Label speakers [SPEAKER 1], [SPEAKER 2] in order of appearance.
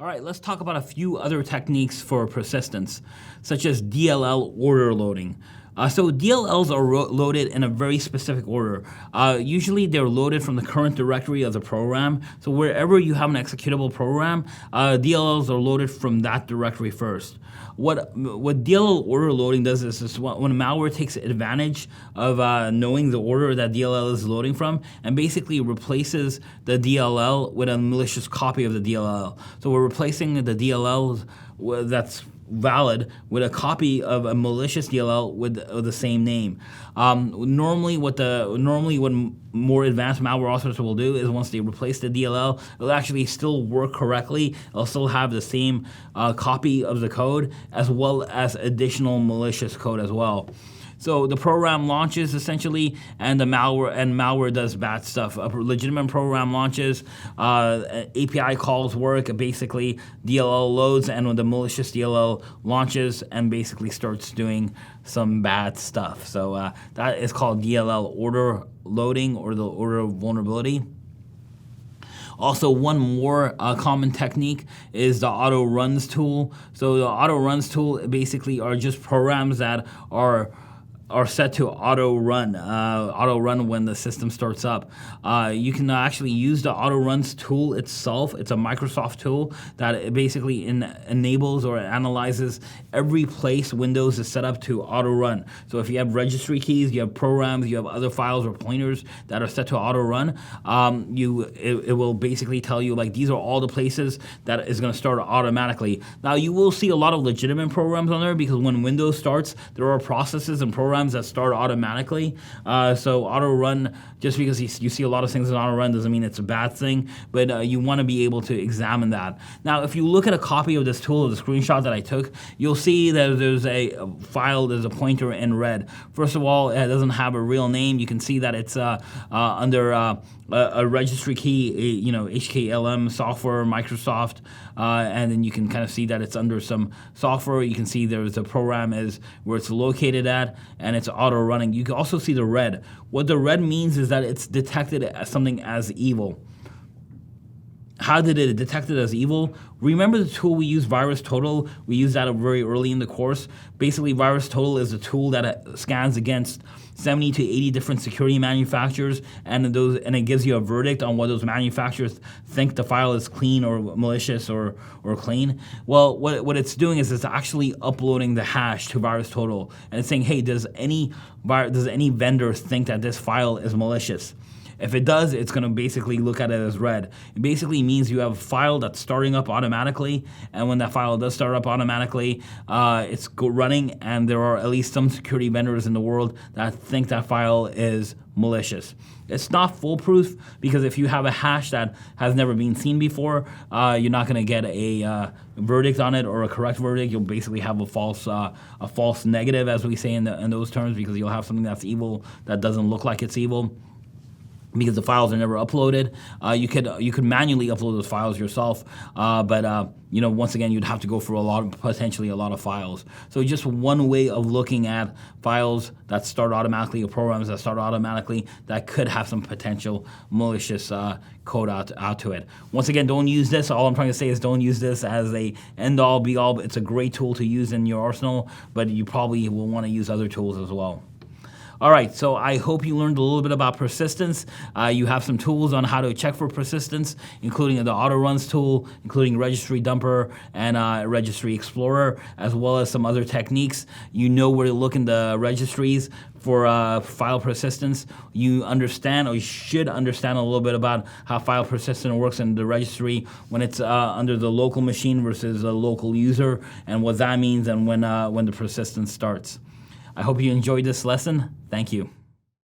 [SPEAKER 1] All right, let's talk about a few other techniques for persistence, such as DLL order loading. So DLLs are loaded in a very specific order. Usually they're loaded from the current directory of the program. So wherever you have an executable program, DLLs are loaded from that directory first. What DLL order loading does is when malware takes advantage of knowing the order that DLL is loading from and basically replaces the DLL with a malicious copy of the DLL. So we're replacing the DLL that's valid with a copy of a malicious DLL with the same name. Normally what more advanced malware authors will do is once they replace the DLL, it'll actually still work correctly. It'll still have the same copy of the code as well as additional malicious code as well. So the program launches essentially, and the malware does bad stuff. A legitimate program launches, API calls work. Basically, DLL loads, and when the malicious DLL launches and basically starts doing some bad stuff. So that is called DLL order loading or the order vulnerability. Also, one more common technique is the auto runs tool. So the auto runs tool basically are just programs that are set to auto run when the system starts up. You can actually use the auto runs tool itself. It's a Microsoft tool that it basically enables or analyzes every place Windows is set up to auto run. So if you have registry keys, you have programs, you have other files or pointers that are set to auto run, it will basically tell you like these are all the places that is going to start automatically. Now you will see a lot of legitimate programs on there because when Windows starts, there are processes and programs that start automatically. So auto run, just because you see a lot of things in auto run doesn't mean it's a bad thing, but you want to be able to examine that. Now, if you look at a copy of this tool, of the screenshot that I took, you'll see that there's a file, there's a pointer in red. First of all, it doesn't have a real name. You can see that it's under a registry key, HKLM software, Microsoft, and then you can kind of see that it's under some software. You can see there's a program is where it's located at, and it's auto running. You can also see the red. What the red means is that it's detected as something as evil. How did it detect it as evil? Remember the tool we use, VirusTotal? We used that very early in the course. Basically, VirusTotal is a tool that scans against 70 to 80 different security manufacturers, and it gives you a verdict on whether those manufacturers think the file is clean or malicious or clean. Well, what it's doing is it's actually uploading the hash to VirusTotal, and it's saying, hey, does any vendor think that this file is malicious? If it does, it's going to basically look at it as red. It basically means you have a file that's starting up automatically, and when that file does start up automatically, it's running, and there are at least some security vendors in the world that think that file is malicious. It's not foolproof because if you have a hash that has never been seen before, you're not going to get a verdict on it or a correct verdict. You'll basically have a false negative, as we say in those terms, because you'll have something that's evil that doesn't look like it's evil, because the files are never uploaded. You could manually upload those files yourself, but once again, you'd have to go through potentially a lot of files. So just one way of looking at files that start automatically or programs that start automatically that could have some potential malicious code out to it. Once again, don't use this. All I'm trying to say is don't use this as a end-all, be-all. It's a great tool to use in your arsenal, but you probably will want to use other tools as well. All right, so I hope you learned a little bit about persistence. You have some tools on how to check for persistence, including the auto runs tool, including Registry Dumper and Registry Explorer, as well as some other techniques. You know where to look in the registries for file persistence. You understand, or you should understand, a little bit about how file persistence works in the registry when it's under the local machine versus a local user, and what that means, and when the persistence starts. I hope you enjoyed this lesson. Thank you.